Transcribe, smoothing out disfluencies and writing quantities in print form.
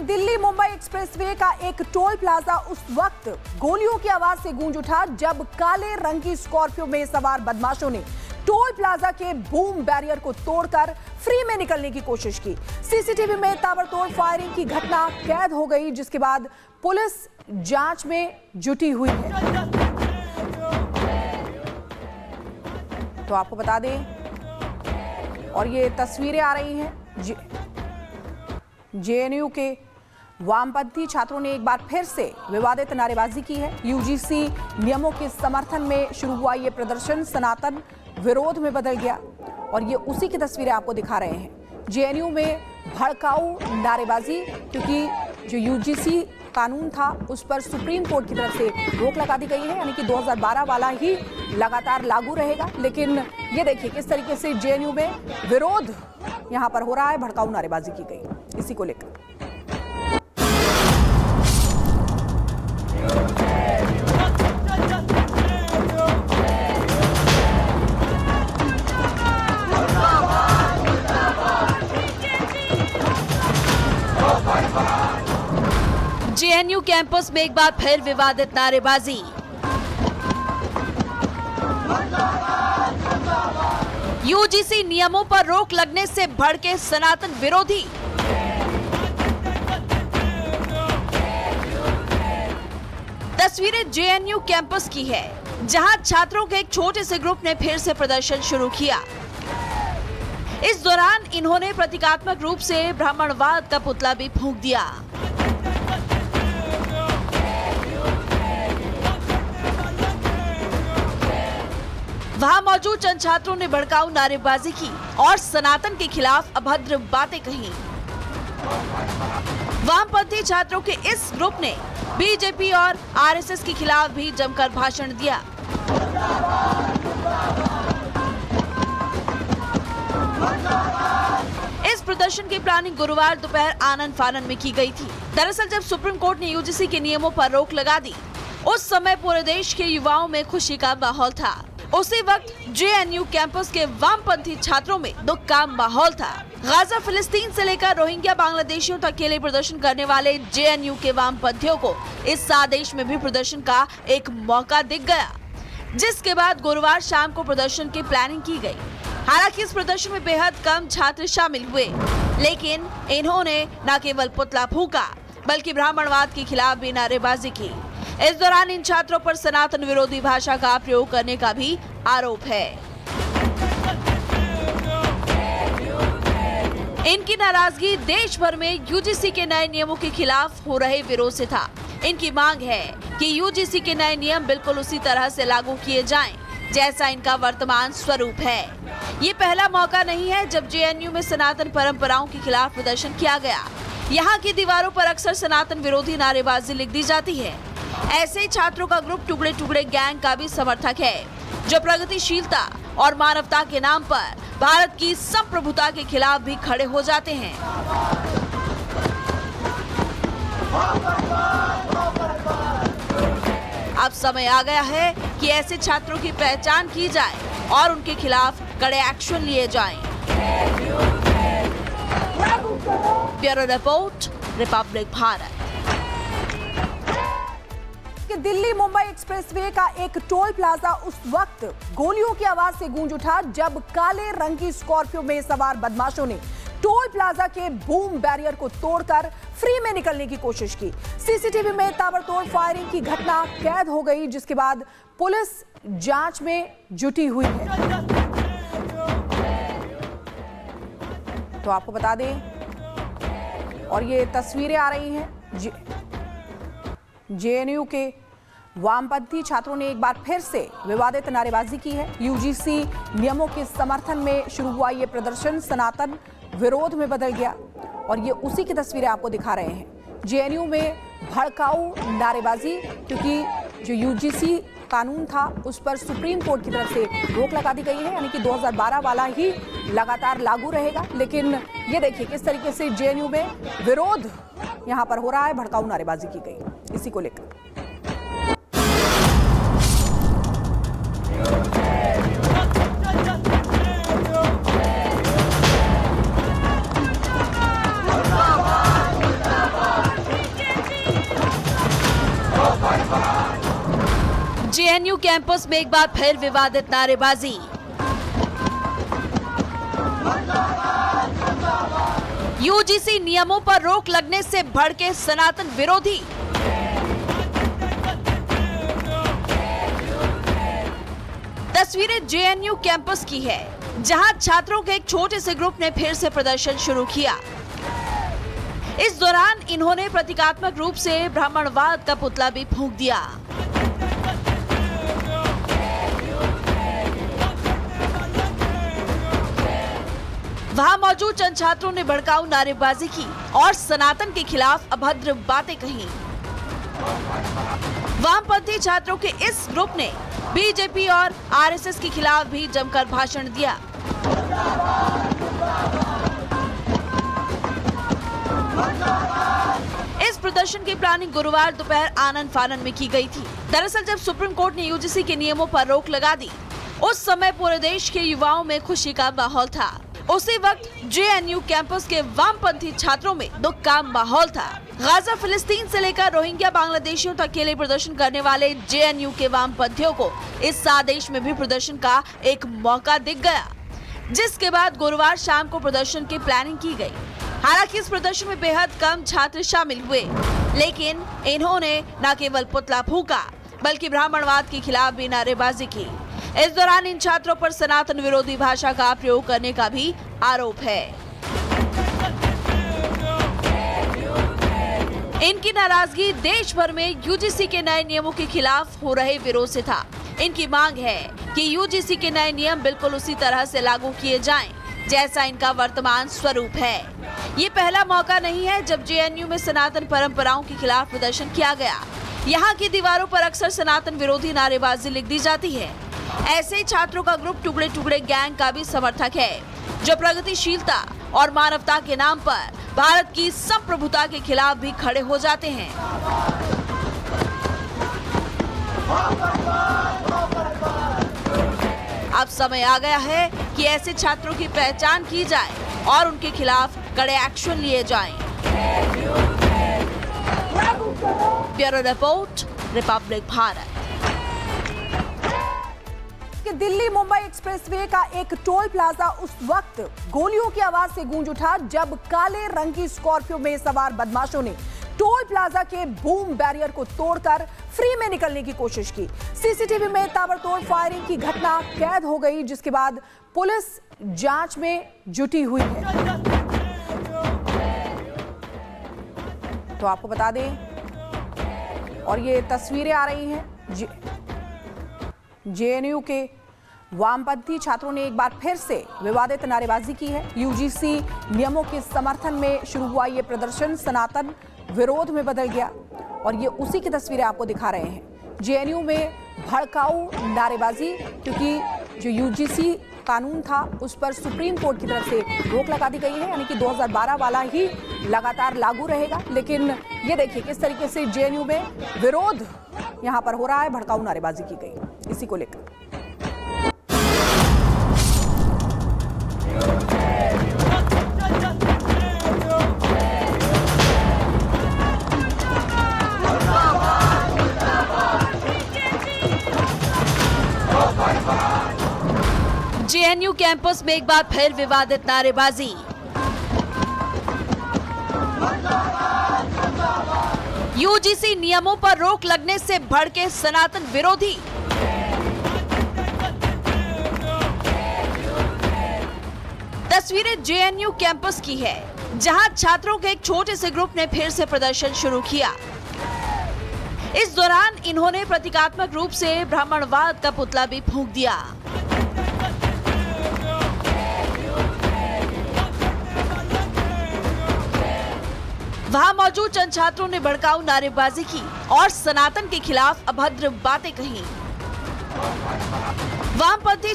Delhi Mumbai expressway का एक toll plaza उस वक्त गोलियों की आवाज से गूंज उठा जब काले रंग की स्कॉर्पियो में सवार बदमाशों ने टोल प्लाजा के बूम बैरियर को तोड़कर फ्री में निकलने की कोशिश की। सीसीटीवी में ताबड़तोड़ फायरिंग की घटना कैद हो गई, जिसके बाद पुलिस जांच में जुटी हुई है। तो आपको बता दें, और ये तस्वीरें आ रही हैं, जेएनयू के वामपंथी छात्रों ने एक बार फिर से विवादित नारेबाजी की है। यूजीसी नियमों के समर्थन में शुरू हुआ ये प्रदर्शन सनातन विरोध में बदल गया, और ये उसी की तस्वीरें आपको दिखा रहे हैं। जेएनयू में भड़काऊ नारेबाजी, क्योंकि जो यूजीसी कानून था उस पर सुप्रीम कोर्ट की तरफ से रोक लगा दी गई है, यानी कि 2012 वाला ही लगातार लागू रहेगा। लेकिन ये देखिए किस तरीके से जेएनयू में विरोध यहां पर हो रहा है, भड़काऊ नारेबाजी की गई इसी को लेकर। जेएनयू कैंपस में एक बार फिर विवादित नारेबाजी। यूजीसी नियमों पर रोक लगने से भड़के सनातन विरोधी। तस्वीरें जेएनयू कैंपस की है, जहां छात्रों के एक छोटे से ग्रुप ने फिर से प्रदर्शन शुरू किया। इस दौरान इन्होंने प्रतीकात्मक रूप से ब्राह्मणवाद का पुतला भी फूंक दिया। वहां मौजूद चंद छात्रों ने भड़काऊ नारेबाजी की और सनातन के खिलाफ अभद्र बातें कही। वामपंथी छात्रों के इस ग्रुप ने बीजेपी और आरएसएस के खिलाफ भी जमकर भाषण दिया। इस प्रदर्शन की प्लानिंग गुरुवार दोपहर आनन फानन में की गई थी। दरअसल जब सुप्रीम कोर्ट ने यूजीसी के नियमों पर रोक लगा दी, उस समय पूरे देश के युवाओं में खुशी का माहौल था। उसी वक्त जेएनयू कैंपस के वामपंथी छात्रों में दुख का माहौल था। गाजा फिलिस्तीन से लेकर रोहिंग्या बांग्लादेशियों तक के लिए प्रदर्शन करने वाले जेएनयू के वामपंथियों को इस आदेश में भी प्रदर्शन का एक मौका दिख गया, जिसके बाद गुरुवार शाम को प्रदर्शन की प्लानिंग की गई। हालांकि इस प्रदर्शन में बेहद कम छात्र शामिल हुए, लेकिन इन्होंने न केवल पुतला फूंका बल्कि ब्राह्मणवाद के खिलाफ भी नारेबाजी की। इस दौरान इन छात्रों पर सनातन विरोधी भाषा का प्रयोग करने का भी आरोप है। इनकी नाराजगी देश भर में यूजीसी के नए नियमों के खिलाफ हो रहे विरोध से था। इनकी मांग है कि यूजीसी के नए नियम बिल्कुल उसी तरह से लागू किए जाएं, जैसा इनका वर्तमान स्वरूप है। ये पहला मौका नहीं है जब जेएनयू में सनातन परंपराओं के खिलाफ प्रदर्शन किया गया। यहाँ की दीवारों पर अक्सर सनातन विरोधी नारेबाजी लिख दी जाती है। ऐसे ही छात्रों का ग्रुप टुकड़े टुकड़े गैंग का भी समर्थक है, जो प्रगतिशीलता और मानवता के नाम पर भारत की संप्रभुता के खिलाफ भी खड़े हो जाते हैं। अब समय आ गया है कि ऐसे छात्रों की पहचान की जाए और उनके खिलाफ कड़े एक्शन लिए जाएं। Bureau report, Republic Bharat. Delhi Mumbai expressway का एक टोल प्लाजा उस वक्त गोलियों की आवाज से गूंज उठा जब काले रंग की स्कॉर्पियो में सवार बदमाशों ने टोल प्लाजा के बूम बैरियर को तोड़कर फ्री में निकलने की कोशिश की। सीसीटीवी में ताबड़तोड़ फायरिंग की घटना कैद हो गई, जिसके बाद पुलिस जांच में जुटी हुई है। तो आपको बता दें, और ये तस्वीरें आ रही हैं, जेएनयू के वामपंथी छात्रों ने एक बार फिर से विवादित नारेबाजी की है। यूजीसी नियमों के समर्थन में शुरू हुआ ये प्रदर्शन सनातन विरोध में बदल गया, और ये उसी की तस्वीरें आपको दिखा रहे हैं। जेएनयू में भड़काऊ नारेबाजी, क्योंकि जो यूजीसी कानून था उस पर सुप्रीम कोर्ट की तरफ से रोक लगा दी गई है, यानी कि 2012 वाला ही लगातार लागू रहेगा। लेकिन ये देखिए किस तरीके से जेएनयू में विरोध यहां पर हो रहा है, भड़काऊ नारेबाजी की गई इसी को लेकर। जेएनयू कैंपस में एक बार फिर विवादित नारेबाजी। यूजीसी नियमों पर रोक लगने से भड़के सनातन विरोधी। तस्वीरें जेएनयू कैंपस की है, जहां छात्रों के एक छोटे से ग्रुप ने फिर से प्रदर्शन शुरू किया। इस दौरान इन्होंने प्रतीकात्मक रूप से ब्राह्मणवाद का पुतला भी फूंक दिया। वहां मौजूद चंद छात्रों ने भड़काऊ नारेबाजी की और सनातन के खिलाफ अभद्र बातें कही। वामपंथी छात्रों के इस ग्रुप ने बीजेपी और आरएसएस के खिलाफ भी जमकर भाषण दिया। इस प्रदर्शन की प्लानिंग गुरुवार दोपहर आनन फानन में की गई थी। दरअसल जब सुप्रीम कोर्ट ने यूजीसी के नियमों पर रोक लगा दी, उस समय पूरे देश के युवाओं में खुशी का माहौल था। उसी वक्त जेएनयू कैंपस के वामपंथी छात्रों में दुख का माहौल था। गाजा फिलिस्तीन से लेकर रोहिंग्या बांग्लादेशियों तक के लिए प्रदर्शन करने वाले जेएनयू के वामपंथियों को इस आदेश में भी प्रदर्शन का एक मौका दिख गया, जिसके बाद गुरुवार शाम को प्रदर्शन की प्लानिंग की गई। हालांकि इस प्रदर्शन में बेहद कम छात्र शामिल हुए, लेकिन इन्होंने न केवल पुतला फूंका बल्कि ब्राह्मणवाद के खिलाफ भी नारेबाजी की। इस दौरान इन छात्रों पर सनातन विरोधी भाषा का प्रयोग करने का भी आरोप है। इनकी नाराजगी देश भर में यूजीसी के नए नियमों के खिलाफ हो रहे विरोध से था। इनकी मांग है कि यूजीसी के नए नियम बिल्कुल उसी तरह से लागू किए जाएं, जैसा इनका वर्तमान स्वरूप है। ये पहला मौका नहीं है जब जेएनयू में सनातन परंपराओं के खिलाफ प्रदर्शन किया गया। यहाँ की दीवारों पर अक्सर सनातन विरोधी नारेबाजी लिख दी जाती है। ऐसे ही छात्रों का ग्रुप टुकड़े टुकड़े गैंग का भी समर्थक है, जो प्रगतिशीलता और मानवता के नाम पर भारत की संप्रभुता के खिलाफ भी खड़े हो जाते हैं। अब समय आ गया है कि ऐसे छात्रों की पहचान की जाए और उनके खिलाफ कड़े एक्शन लिए जाएं। Bureau report, Republic Bharat. कि दिल्ली मुंबई एक्सप्रेसवे का एक टोल प्लाजा उस वक्त गोलियों की आवाज से गूंज उठा जब काले रंग की स्कॉर्पियो में सवार बदमाशों ने टोल प्लाजा के बूम बैरियर को तोड़कर फ्री में निकलने की कोशिश की। सीसीटीवी में ताबड़तोड़ फायरिंग की घटना कैद हो गई, जिसके बाद पुलिस जांच में जुटी हुई है। तो आपको बता दें, और ये तस्वीरें आ रही हैं, जेएनयू के वामपंथी छात्रों ने एक बार फिर से विवादित नारेबाजी की है। यूजीसी नियमों के समर्थन में शुरू हुआ ये प्रदर्शन सनातन विरोध में बदल गया, और ये उसी की तस्वीरें आपको दिखा रहे हैं। जेएनयू में भड़काऊ नारेबाजी, क्योंकि जो यूजीसी कानून था उस पर सुप्रीम कोर्ट की तरफ से रोक लगा दी गई है, यानी कि 2012 वाला ही लगातार लागू रहेगा। लेकिन ये देखिए किस तरीके से जेएनयू में विरोध यहाँ पर हो रहा है, भड़काऊ नारेबाजी की गई इसी को लेकर। जेएनयू कैंपस में एक बार फिर विवादित नारेबाजी। यूजीसी नियमों पर रोक लगने से भड़के सनातन विरोधी। तस्वीरें जेएनयू कैंपस की है, जहां छात्रों के एक छोटे से ग्रुप ने फिर से प्रदर्शन शुरू किया। इस दौरान इन्होंने प्रतीकात्मक रूप से ब्राह्मणवाद का पुतला भी फूंक दिया। वहां मौजूद चंद छात्रों ने भड़काऊ नारेबाजी की और सनातन के खिलाफ अभद्र बातें कही। वामपंथी